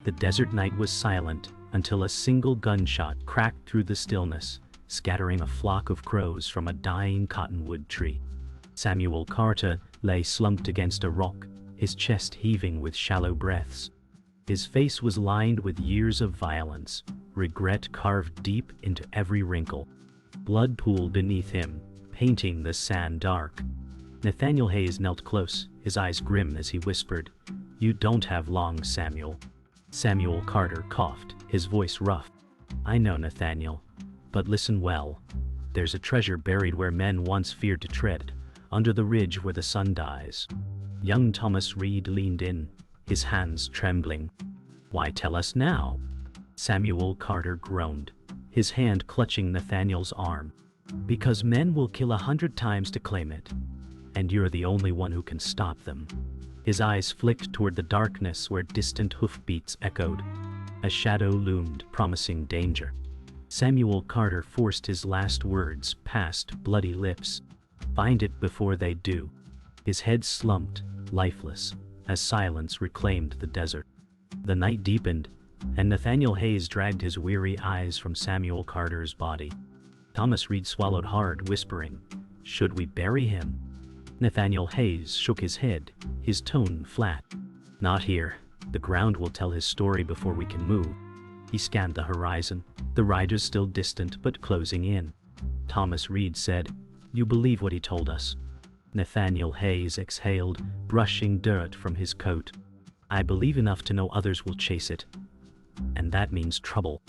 The desert night was silent until a single gunshot cracked through the stillness, scattering a flock of crows from a dying cottonwood tree. Samuel Carter lay slumped against a rock, his chest heaving with shallow breaths. His face was lined with years of violence, regret carved deep into every wrinkle. Blood pooled beneath him, painting the sand dark. Nathaniel Hayes knelt close, his eyes grim as he whispered, "You don't have long, Samuel." Samuel Carter coughed, his voice rough. "I know, Nathaniel, but listen well. There's a treasure buried where men once feared to tread, under the ridge where the sun dies." Young Thomas Reed leaned in, his hands trembling. "Why tell us now?" Samuel Carter groaned, his hand clutching Nathaniel's arm. "Because men will kill 100 times to claim it, and you're the only one who can stop them." His eyes flicked toward the darkness where distant hoofbeats echoed. A shadow loomed, promising danger. Samuel Carter forced his last words past bloody lips. "Find it before they do." His head slumped, lifeless, as silence reclaimed the desert. The night deepened, and Nathaniel Hayes dragged his weary eyes from Samuel Carter's body. Thomas Reed swallowed hard, whispering, "Should we bury him?" Nathaniel Hayes shook his head, his tone flat. "Not here. The ground will tell his story before we can move." He scanned the horizon, the riders still distant but closing in. Thomas Reed said, "You believe what he told us?" Nathaniel Hayes exhaled, brushing dirt from his coat. "I believe enough to know others will chase it. And that means trouble."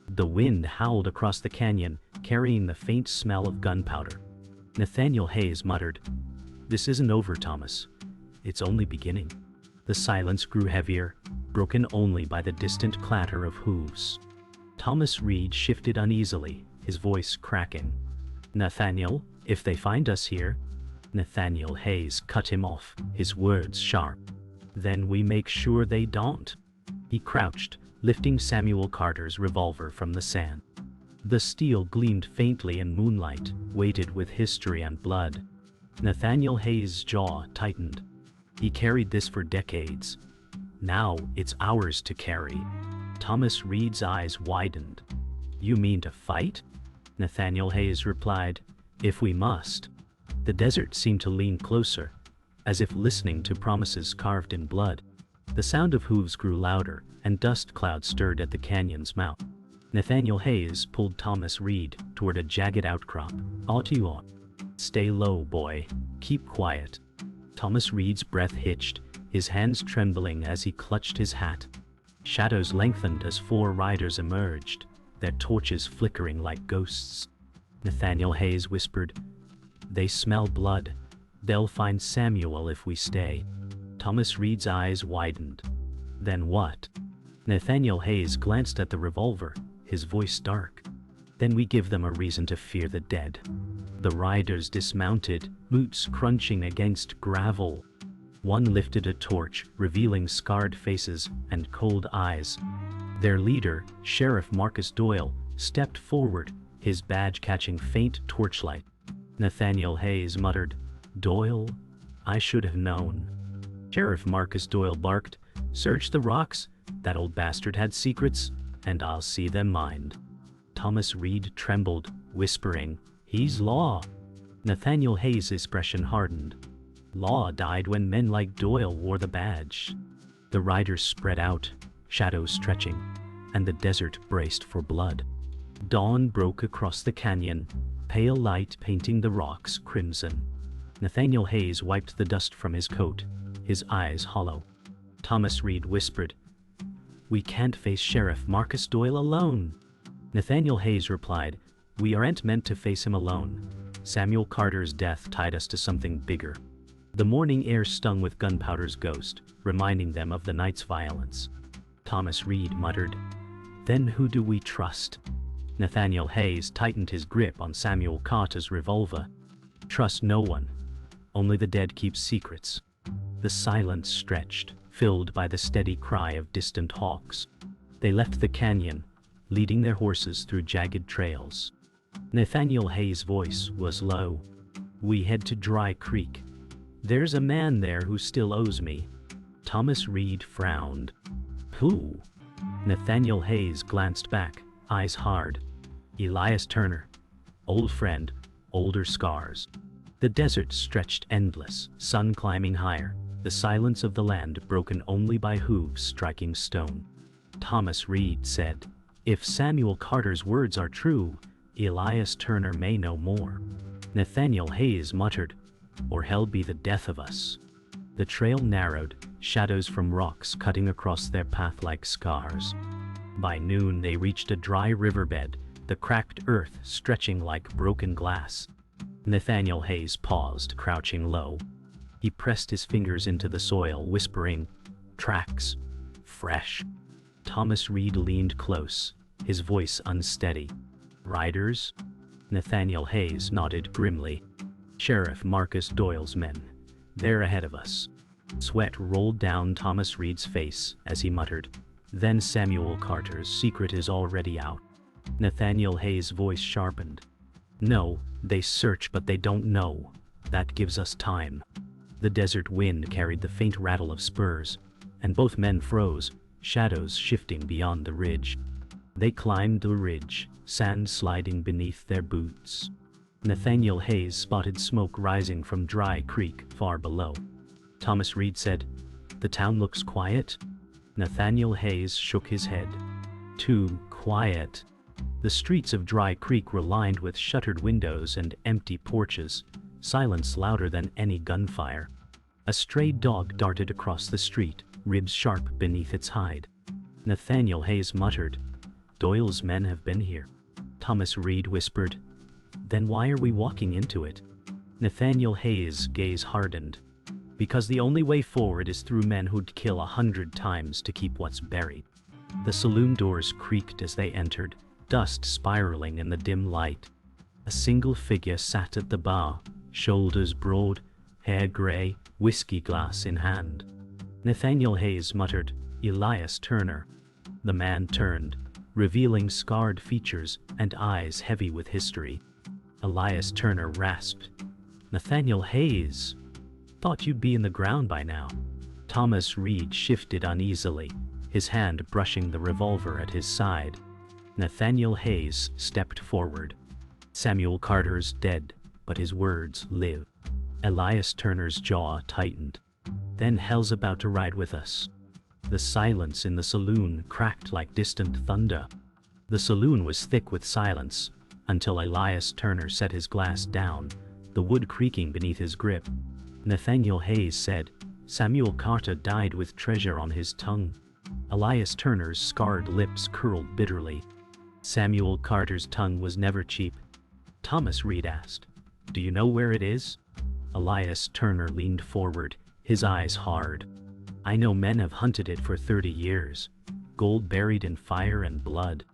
The wind howled across the canyon, carrying the faint smell of gunpowder. Nathaniel Hayes muttered, "This isn't over, Thomas. It's only beginning." The silence grew heavier, broken only by the distant clatter of hooves. Thomas Reed shifted uneasily, his voice cracking. "Nathaniel, if they find us here..." Nathaniel Hayes cut him off, his words sharp. "Then we make sure they don't." He crouched, lifting Samuel Carter's revolver from the sand. The steel gleamed faintly in moonlight, weighted with history and blood. Nathaniel Hayes' jaw tightened. He carried this for decades. Now it's ours to carry. Thomas Reed's eyes widened. "You mean to fight?" Nathaniel Hayes replied, "If we must." The desert seemed to lean closer, as if listening to promises carved in blood. The sound of hooves grew louder, and dust clouds stirred at the canyon's mouth. Nathaniel Hayes pulled Thomas Reed toward a jagged outcrop. "Outlaw. Stay low, boy. Keep quiet." Thomas Reed's breath hitched, his hands trembling as he clutched his hat. Shadows lengthened as 4 riders emerged, their torches flickering like ghosts. Nathaniel Hayes whispered, "They smell blood. They'll find Samuel if we stay." Thomas Reed's eyes widened. "Then what?" Nathaniel Hayes glanced at the revolver, his voice dark. "Then we give them a reason to fear the dead." The riders dismounted, boots crunching against gravel. One lifted a torch, revealing scarred faces and cold eyes. Their leader, Sheriff Marcus Doyle, stepped forward, his badge catching faint torchlight. Nathaniel Hayes muttered, "Doyle? I should have known." Sheriff Marcus Doyle barked, "Search the rocks. That old bastard had secrets, and I'll see them mined." Thomas Reed trembled, whispering, "He's Law." Nathaniel Hayes' expression hardened. Law died when men like Doyle wore the badge. The riders spread out, shadows stretching, and the desert braced for blood. Dawn broke across the canyon, pale light painting the rocks crimson. Nathaniel Hayes wiped the dust from his coat, his eyes hollow. Thomas Reed whispered, "We can't face Sheriff Marcus Doyle alone." Nathaniel Hayes replied, "We aren't meant to face him alone. Samuel Carter's death tied us to something bigger." The morning air stung with gunpowder's ghost, reminding them of the night's violence. Thomas Reed muttered, "Then who do we trust?" Nathaniel Hayes tightened his grip on Samuel Carter's revolver. "Trust no one. Only the dead keep secrets." The silence stretched, filled by the steady cry of distant hawks. They left the canyon, leading their horses through jagged trails. Nathaniel Hayes' voice was low. "We head to Dry Creek. There's a man there who still owes me." Thomas Reed frowned. "Who?" Nathaniel Hayes glanced back, eyes hard. Elias Turner. Old friend, older scars. The desert stretched endless, sun climbing higher, the silence of the land broken only by hooves striking stone. Thomas Reed said, "If Samuel Carter's words are true, Elias Turner may know more." Nathaniel Hayes muttered, "Or hell be the death of us." The trail narrowed, shadows from rocks cutting across their path like scars. By noon they reached a dry riverbed, the cracked earth stretching like broken glass. Nathaniel Hayes paused, crouching low. He pressed his fingers into the soil, whispering, "Tracks. Fresh." Thomas Reed leaned close, his voice unsteady. "Riders?" Nathaniel Hayes nodded grimly. "Sheriff Marcus Doyle's men. They're ahead of us." Sweat rolled down Thomas Reed's face as he muttered, "Then Samuel Carter's secret is already out." Nathaniel Hayes' voice sharpened. "No, they search but they don't know. That gives us time." The desert wind carried the faint rattle of spurs, and both men froze, shadows shifting beyond the ridge. They climbed the ridge, sand sliding beneath their boots. Nathaniel Hayes spotted smoke rising from Dry Creek far below. Thomas Reed said, "The town looks quiet?" Nathaniel Hayes shook his head. "Too quiet." The streets of Dry Creek were lined with shuttered windows and empty porches, silence louder than any gunfire. A stray dog darted across the street, ribs sharp beneath its hide. Nathaniel Hayes muttered, "Doyle's men have been here." Thomas Reed whispered, "Then why are we walking into it?" Nathaniel Hayes' gaze hardened. "Because the only way forward is through men who'd kill 100 times to keep what's buried." The saloon doors creaked as they entered, dust spiraling in the dim light. A single figure sat at the bar, shoulders broad, hair gray, whiskey glass in hand. Nathaniel Hayes muttered, "Elias Turner." The man turned, revealing scarred features and eyes heavy with history. Elias Turner rasped, "Nathaniel Hayes. Thought you'd be in the ground by now." Thomas Reed shifted uneasily, his hand brushing the revolver at his side. Nathaniel Hayes stepped forward. "Samuel Carter's dead, but his words live." Elias Turner's jaw tightened. "Then hell's about to ride with us." The silence in the saloon cracked like distant thunder. The saloon was thick with silence, until Elias Turner set his glass down, the wood creaking beneath his grip. Nathaniel Hayes said, "Samuel Carter died with treasure on his tongue." Elias Turner's scarred lips curled bitterly. "Samuel Carter's tongue was never cheap." Thomas Reed asked, "Do you know where it is?" Elias Turner leaned forward, his eyes hard. "I know men have hunted it for 30 years. Gold buried in fire and blood."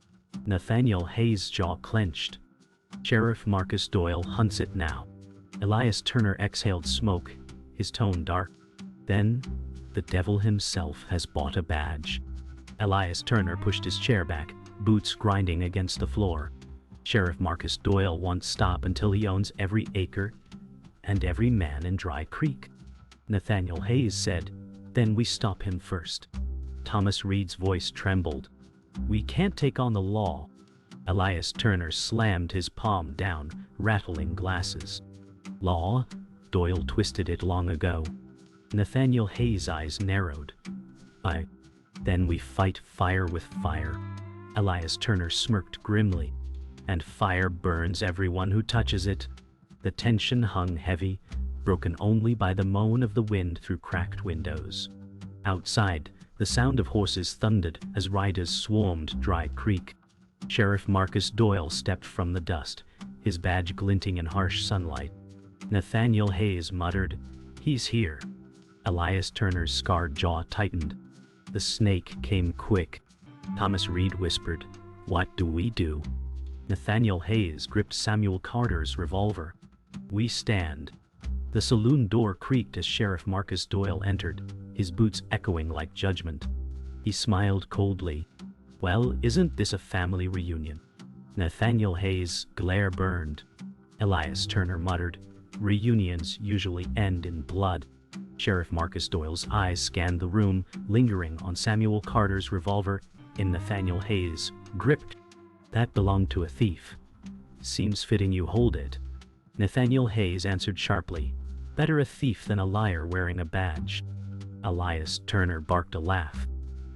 Nathaniel Hayes' jaw clenched. "Sheriff Marcus Doyle hunts it now." Elias Turner exhaled smoke, his tone dark. "Then, the devil himself has bought a badge." Elias Turner pushed his chair back, boots grinding against the floor. "Sheriff Marcus Doyle won't stop until he owns every acre and every man in Dry Creek." Nathaniel Hayes said, "Then we stop him first." Thomas Reed's voice trembled. "We can't take on the law." Elias Turner slammed his palm down, rattling glasses. "Law? Doyle twisted it long ago." Nathaniel Hayes' eyes narrowed. Then we fight fire with fire." Elias Turner smirked grimly. "And fire burns everyone who touches it." The tension hung heavy, broken only by the moan of the wind through cracked windows. Outside, the sound of horses thundered as riders swarmed Dry Creek. Sheriff Marcus Doyle stepped from the dust, his badge glinting in harsh sunlight. Nathaniel Hayes muttered, "He's here." Elias Turner's scarred jaw tightened. The snake came quick. Thomas Reed whispered, "What do we do?" Nathaniel Hayes gripped Samuel Carter's revolver. "We stand." The saloon door creaked as Sheriff Marcus Doyle entered, his boots echoing like judgment. He smiled coldly. "Well, isn't this a family reunion?" Nathaniel Hayes' glare burned. Elias Turner muttered, "Reunions usually end in blood." Sheriff Marcus Doyle's eyes scanned the room, lingering on Samuel Carter's revolver, in Nathaniel Hayes' gripped. That belonged to a thief. Seems fitting you hold it. Nathaniel Hayes answered sharply. Better a thief than a liar wearing a badge. Elias Turner barked a laugh.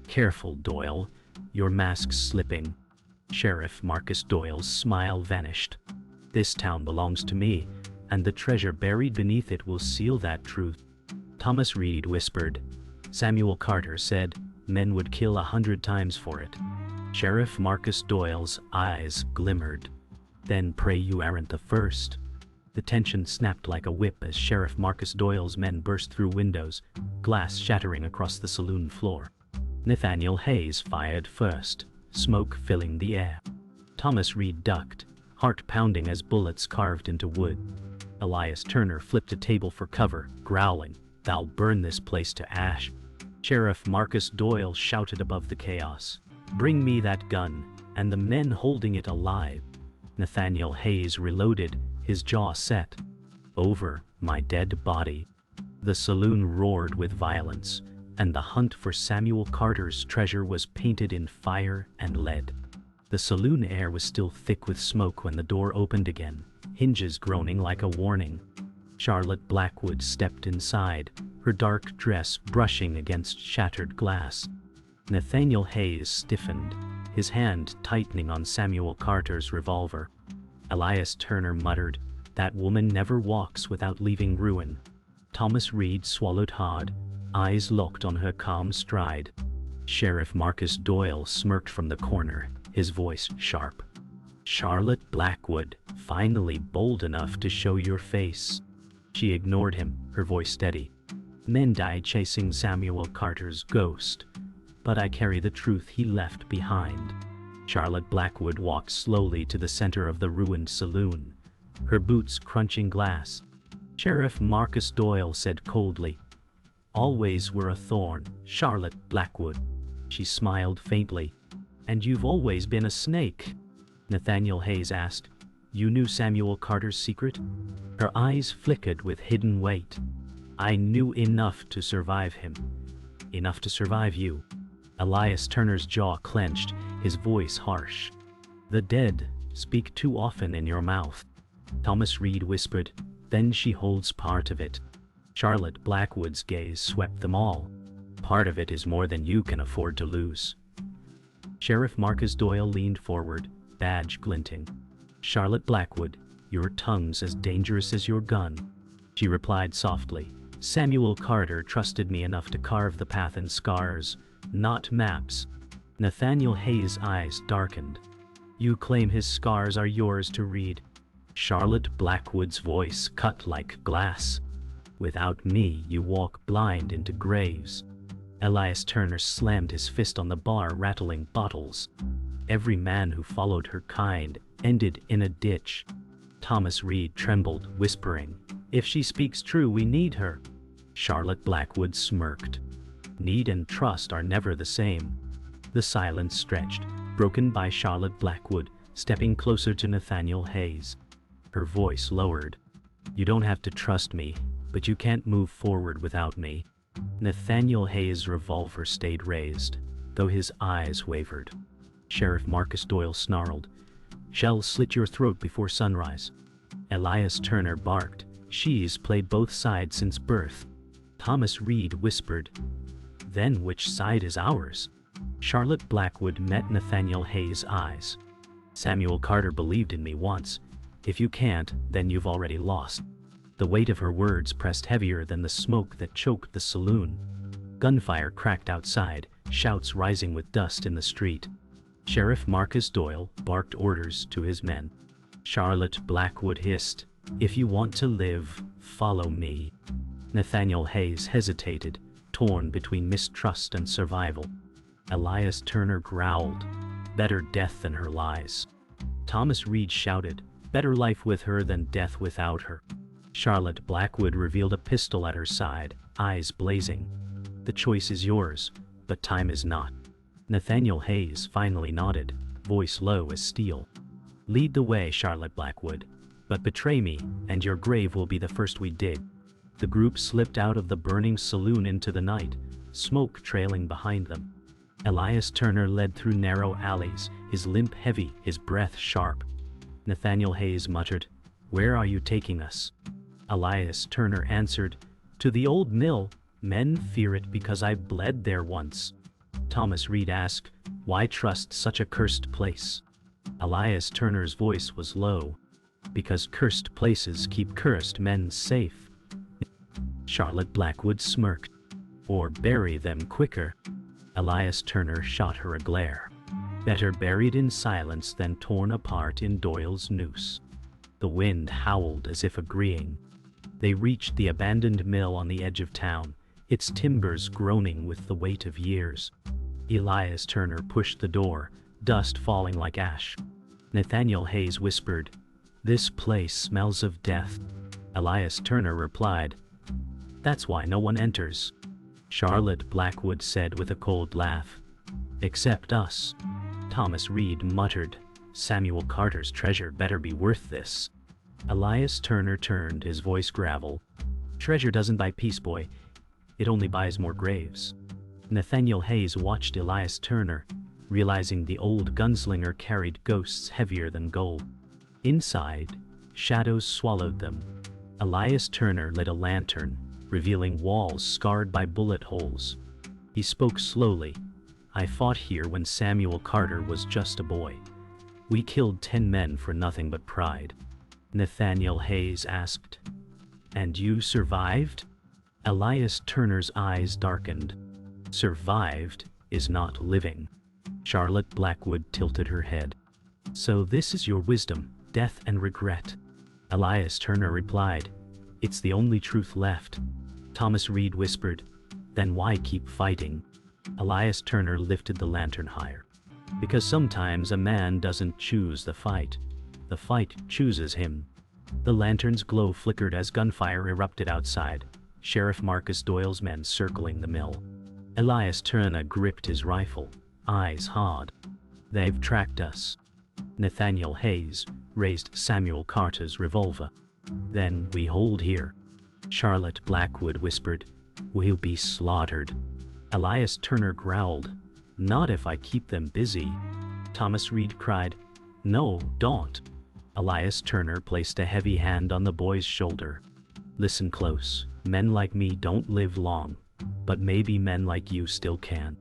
Careful, Doyle. Your mask's slipping. Sheriff Marcus Doyle's smile vanished. This town belongs to me, and the treasure buried beneath it will seal that truth. Thomas Reed whispered. Samuel Carter said, men would kill 100 times for it. Sheriff Marcus Doyle's eyes glimmered. Then pray you aren't the first. The tension snapped like a whip as Sheriff Marcus Doyle's men burst through windows, glass shattering across the saloon floor. Nathaniel Hayes fired first, smoke filling the air. Thomas Reed ducked, heart pounding as bullets carved into wood. Elias Turner flipped a table for cover, growling, "Thou burn this place to ash." Sheriff Marcus Doyle shouted above the chaos, "Bring me that gun," and the men holding it alive. Nathaniel Hayes reloaded, his jaw set. Over my dead body. The saloon roared with violence, and the hunt for Samuel Carter's treasure was painted in fire and lead. The saloon air was still thick with smoke when the door opened again, hinges groaning like a warning. Charlotte Blackwood stepped inside, her dark dress brushing against shattered glass. Nathaniel Hayes stiffened, his hand tightening on Samuel Carter's revolver. Elias Turner muttered, "That woman never walks without leaving ruin." Thomas Reed swallowed hard, eyes locked on her calm stride. Sheriff Marcus Doyle smirked from the corner, his voice sharp. "Charlotte Blackwood, finally bold enough to show your face." She ignored him, her voice steady. "Men die chasing Samuel Carter's ghost, but I carry the truth he left behind." Charlotte Blackwood walked slowly to the center of the ruined saloon, her boots crunching glass. Sheriff Marcus Doyle said coldly, "Always were a thorn, Charlotte Blackwood." She smiled faintly. "And you've always been a snake?" Nathaniel Hayes asked. "You knew Samuel Carter's secret?" Her eyes flickered with hidden weight. "I knew enough to survive him. Enough to survive you." Elias Turner's jaw clenched, his voice harsh. "The dead speak too often in your mouth." Thomas Reed whispered, "Then she holds part of it." Charlotte Blackwood's gaze swept them all. "Part of it is more than you can afford to lose." Sheriff Marcus Doyle leaned forward, badge glinting. "Charlotte Blackwood, your tongue's as dangerous as your gun." She replied softly, "Samuel Carter trusted me enough to carve the path in scars, not maps." Nathaniel Hayes' eyes darkened. "You claim his scars are yours to read." Charlotte Blackwood's voice cut like glass. "Without me, you walk blind into graves." Elias Turner slammed his fist on the bar, rattling bottles. "Every man who followed her kind ended in a ditch." Thomas Reed trembled, whispering, "If she speaks true, we need her." Charlotte Blackwood smirked. "Need and trust are never the same." The silence stretched, broken by Charlotte Blackwood, stepping closer to Nathaniel Hayes. Her voice lowered. "You don't have to trust me, but you can't move forward without me." Nathaniel Hayes' revolver stayed raised, though his eyes wavered. Sheriff Marcus Doyle snarled, "Shall slit your throat before sunrise." Elias Turner barked, "She's played both sides since birth." Thomas Reed whispered, "Then which side is ours?" Charlotte Blackwood met Nathaniel Hayes' eyes. "Samuel Carter believed in me once. If you can't, then you've already lost." The weight of her words pressed heavier than the smoke that choked the saloon. Gunfire cracked outside, shouts rising with dust in the street. Sheriff Marcus Doyle barked orders to his men. Charlotte Blackwood hissed, "If you want to live, follow me." Nathaniel Hayes hesitated, torn between mistrust and survival. Elias Turner growled, "Better death than her lies." Thomas Reed shouted, "Better life with her than death without her." Charlotte Blackwood revealed a pistol at her side, eyes blazing. "The choice is yours, but time is not." Nathaniel Hayes finally nodded, voice low as steel. "Lead the way, Charlotte Blackwood, but betray me, and your grave will be the first we dig." The group slipped out of the burning saloon into the night, smoke trailing behind them. Elias Turner led through narrow alleys, his limp heavy, his breath sharp. Nathaniel Hayes muttered, "Where are you taking us?" Elias Turner answered, "To the old mill. Men fear it because I bled there once." Thomas Reed asked, "Why trust such a cursed place?" Elias Turner's voice was low. "Because cursed places keep cursed men safe." Charlotte Blackwood smirked. "Or bury them quicker." Elias Turner shot her a glare. "Better buried in silence than torn apart in Doyle's noose." The wind howled as if agreeing. They reached the abandoned mill on the edge of town, its timbers groaning with the weight of years. Elias Turner pushed the door, dust falling like ash. Nathaniel Hayes whispered, "This place smells of death." Elias Turner replied, "That's why no one enters." Charlotte Blackwood said with a cold laugh, "Except us." Thomas Reed muttered, "Samuel Carter's treasure better be worth this." Elias Turner turned, his voice gravel. "Treasure doesn't buy peace, boy. It only buys more graves." Nathaniel Hayes watched Elias Turner, realizing the old gunslinger carried ghosts heavier than gold. Inside, shadows swallowed them. Elias Turner lit a lantern, revealing walls scarred by bullet holes. He spoke slowly. "I fought here when Samuel Carter was just a boy. We killed 10 men for nothing but pride." Nathaniel Hayes asked, "And you survived?" Elias Turner's eyes darkened. "Survived is not living." Charlotte Blackwood tilted her head. "So this is your wisdom, death and regret." Elias Turner replied, "It's the only truth left." Thomas Reed whispered, "Then why keep fighting?" Elias Turner lifted the lantern higher. "Because sometimes a man doesn't choose the fight chooses him." The lantern's glow flickered as gunfire erupted outside, Sheriff Marcus Doyle's men circling the mill. Elias Turner gripped his rifle, eyes hard. "They've tracked us." Nathaniel Hayes raised Samuel Carter's revolver. "Then we hold here." Charlotte Blackwood whispered, "We'll be slaughtered." Elias Turner growled, "Not if I keep them busy." Thomas Reed cried, "No, don't." Elias Turner placed a heavy hand on the boy's shoulder. "Listen close. Men like me don't live long, but maybe men like you still can."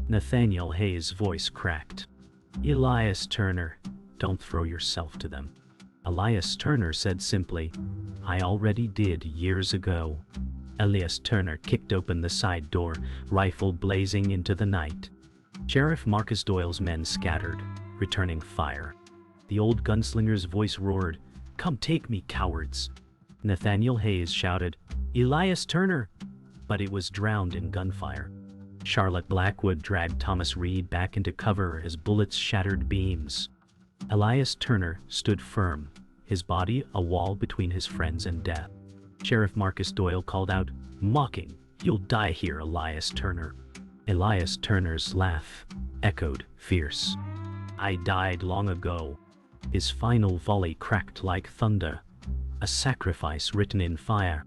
Nathaniel Hayes' voice cracked. "Elias Turner, don't throw yourself to them." Elias Turner said simply, "I already did years ago." Elias Turner kicked open the side door, rifle blazing into the night. Sheriff Marcus Doyle's men scattered, returning fire. The old gunslinger's voice roared, "Come take me, cowards!" Nathaniel Hayes shouted, "Elias Turner!" but it was drowned in gunfire. Charlotte Blackwood dragged Thomas Reed back into cover as bullets shattered beams. Elias Turner stood firm, his body a wall between his friends and death. Sheriff Marcus Doyle called out, mocking, "You'll die here, Elias Turner." Elias Turner's laugh echoed, fierce. "I died long ago." His final volley cracked like thunder, a sacrifice written in fire.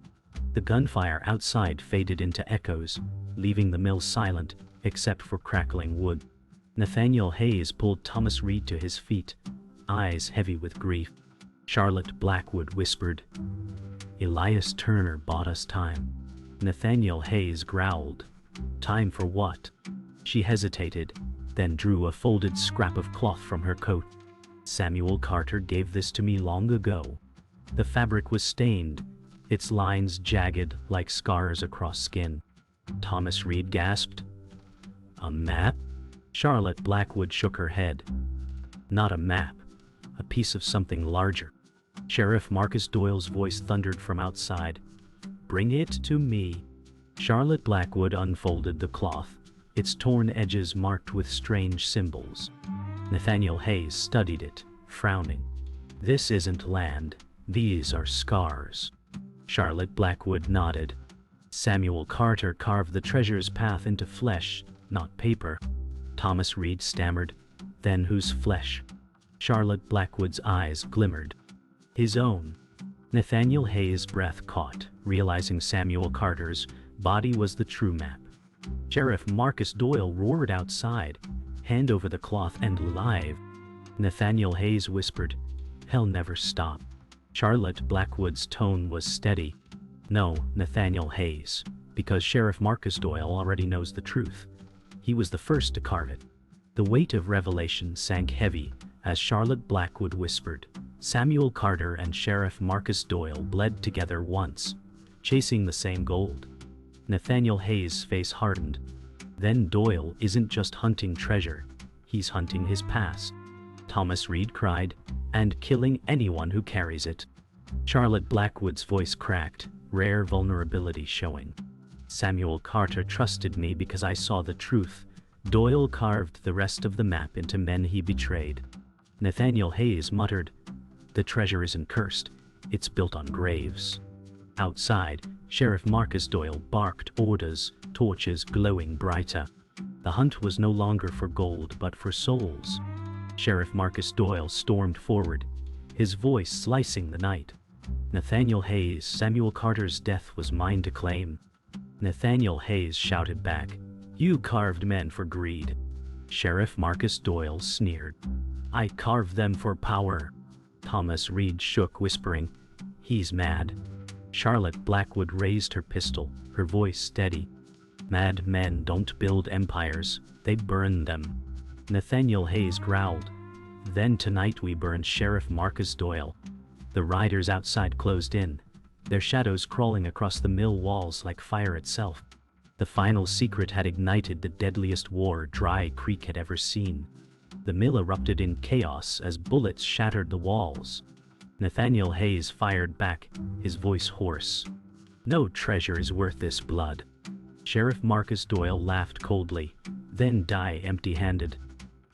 The gunfire outside faded into echoes, leaving the mill silent except for crackling wood. Nathaniel Hayes pulled Thomas Reed to his feet, eyes heavy with grief. Charlotte Blackwood whispered, "Elias Turner bought us time." Nathaniel Hayes growled, "Time for what?" She hesitated, then drew a folded scrap of cloth from her coat. "Samuel Carter gave this to me long ago." The fabric was stained, its lines jagged like scars across skin. Thomas Reed gasped, "A map?" Charlotte Blackwood shook her head. "Not a map, a piece of something larger." Sheriff Marcus Doyle's voice thundered from outside, "Bring it to me." Charlotte Blackwood unfolded the cloth, its torn edges marked with strange symbols. Nathaniel Hayes studied it, frowning. "This isn't land, these are scars." Charlotte Blackwood nodded. "Samuel Carter carved the treasure's path into flesh, not paper." Thomas Reed stammered, "Then whose flesh?" Charlotte Blackwood's eyes glimmered. "His own." Nathaniel Hayes' breath caught, realizing Samuel Carter's body was the true map. Sheriff Marcus Doyle roared outside, hand over the cloth and live. Nathaniel Hayes whispered, "Hell never stop." Charlotte Blackwood's tone was steady. "No, Nathaniel Hayes, because Sheriff Marcus Doyle already knows the truth. He was the first to carve it." The weight of revelation sank heavy as Charlotte Blackwood whispered. Samuel Carter and Sheriff Marcus Doyle bled together once, chasing the same gold. Nathaniel Hayes' face hardened. Then Doyle isn't just hunting treasure, he's hunting his past. Thomas Reed cried, "and killing anyone who carries it." Charlotte Blackwood's voice cracked, rare vulnerability showing. "Samuel Carter trusted me because I saw the truth." Doyle carved the rest of the map into men he betrayed. Nathaniel Hayes muttered, "The treasure isn't cursed, it's built on graves." Outside, Sheriff Marcus Doyle barked orders, torches glowing brighter. The hunt was no longer for gold but for souls. Sheriff Marcus Doyle stormed forward, his voice slicing the night. "Nathaniel Hayes, Samuel Carter's death was mine to claim." Nathaniel Hayes shouted back, "You carved men for greed." Sheriff Marcus Doyle sneered, "I carved them for power." Thomas Reed shook, whispering, "He's mad." Charlotte Blackwood raised her pistol, her voice steady. "Mad men don't build empires, they burn them." Nathaniel Hayes growled, "Then tonight we burn Sheriff Marcus Doyle." The riders outside closed in, their shadows crawling across the mill walls like fire itself. The final secret had ignited the deadliest war Dry Creek had ever seen. The mill erupted in chaos as bullets shattered the walls. Nathaniel Hayes fired back, his voice hoarse. "No treasure is worth this blood." Sheriff Marcus Doyle laughed coldly, "Then die empty-handed."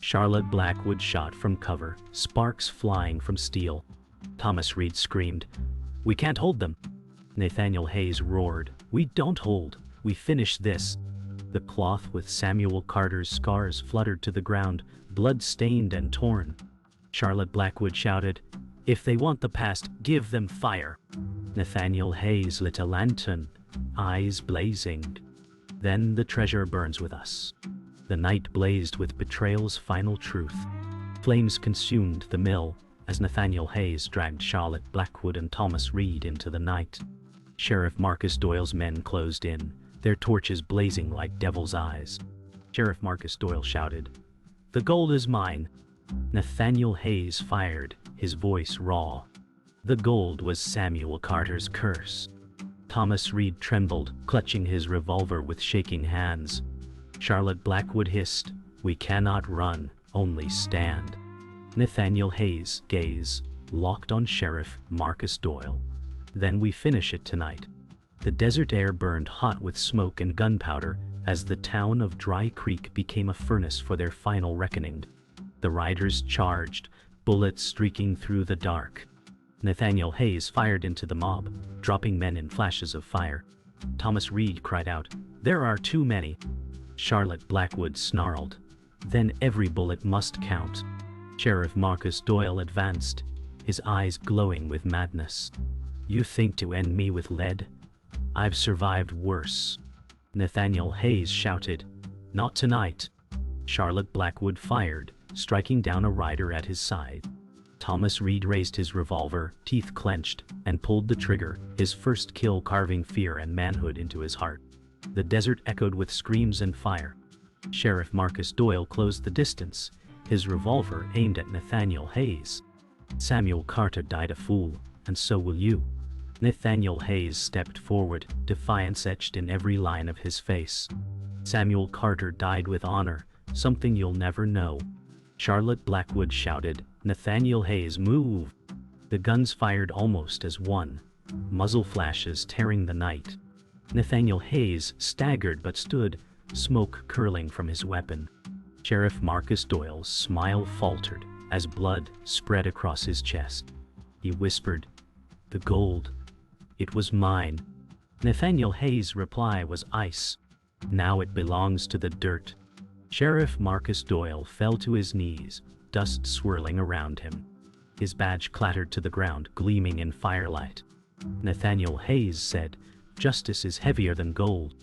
Charlotte Blackwood shot from cover, sparks flying from steel. Thomas Reed screamed, "We can't hold them." Nathaniel Hayes roared, "We don't hold, we finish this." The cloth with Samuel Carter's scars fluttered to the ground, blood-stained and torn. Charlotte Blackwood shouted, "If they want the past, give them fire." Nathaniel Hayes lit a lantern, eyes blazing. "Then the treasure burns with us." The night blazed with Betrayal's final truth. Flames consumed the mill as Nathaniel Hayes dragged Charlotte Blackwood and Thomas Reed into the night. Sheriff Marcus Doyle's men closed in, their torches blazing like devil's eyes. Sheriff Marcus Doyle shouted, "The gold is mine." Nathaniel Hayes fired, his voice raw. The gold was Samuel Carter's curse. Thomas Reed trembled, clutching his revolver with shaking hands. Charlotte Blackwood hissed, "We cannot run, only stand." Nathaniel Hayes' gaze locked on Sheriff Marcus Doyle. "Then we finish it tonight." The desert air burned hot with smoke and gunpowder as the town of Dry Creek became a furnace for their final reckoning. The riders charged, bullets streaking through the dark. Nathaniel Hayes fired into the mob, dropping men in flashes of fire. Thomas Reed cried out, "There are too many." Charlotte Blackwood snarled, "Then every bullet must count." Sheriff Marcus Doyle advanced, his eyes glowing with madness. "You think to end me with lead? I've survived worse." Nathaniel Hayes shouted, "Not tonight." Charlotte Blackwood fired, striking down a rider at his side. Thomas Reed raised his revolver, teeth clenched, and pulled the trigger, his first kill carving fear and manhood into his heart. The desert echoed with screams and fire. Sheriff Marcus Doyle closed the distance, his revolver aimed at Nathaniel Hayes. "Samuel Carter died a fool, and so will you." Nathaniel Hayes stepped forward, defiance etched in every line of his face. "Samuel Carter died with honor, something you'll never know." Charlotte Blackwood shouted, "Nathaniel Hayes, move!" The guns fired almost as one, muzzle flashes tearing the night. Nathaniel Hayes staggered but stood, smoke curling from his weapon. Sheriff Marcus Doyle's smile faltered as blood spread across his chest. He whispered, "The gold. It was mine." Nathaniel Hayes' reply was ice. "Now it belongs to the dirt." Sheriff Marcus Doyle fell to his knees, dust swirling around him. His badge clattered to the ground, gleaming in firelight. Nathaniel Hayes said, "Justice is heavier than gold."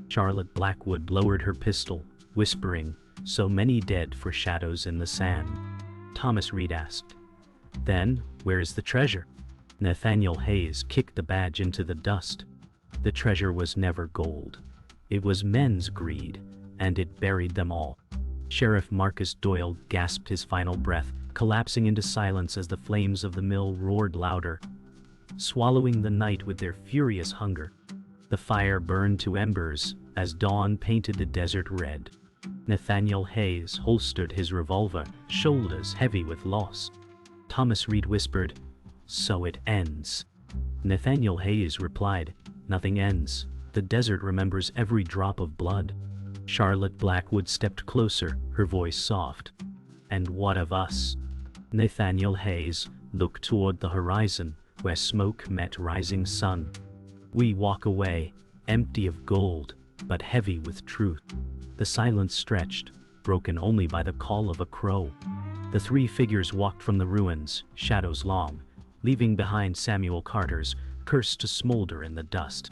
Charlotte Blackwood lowered her pistol, whispering, "So many dead for shadows in the sand." Thomas Reed asked, "Then, where is the treasure?" Nathaniel Hayes kicked the badge into the dust. "The treasure was never gold. It was men's greed, and it buried them all." Sheriff Marcus Doyle gasped his final breath, collapsing into silence as the flames of the mill roared louder, swallowing the night with their furious hunger. The fire burned to embers as dawn painted the desert red. Nathaniel Hayes holstered his revolver, shoulders heavy with loss. Thomas Reed whispered, "So it ends." Nathaniel Hayes replied, "Nothing ends. The desert remembers every drop of blood." Charlotte Blackwood stepped closer, her voice soft. "And what of us?" Nathaniel Hayes looked toward the horizon, where smoke met rising sun. "We walk away, empty of gold, but heavy with truth." The silence stretched, broken only by the call of a crow. The three figures walked from the ruins, shadows long, leaving behind Samuel Carter's curse to smolder in the dust.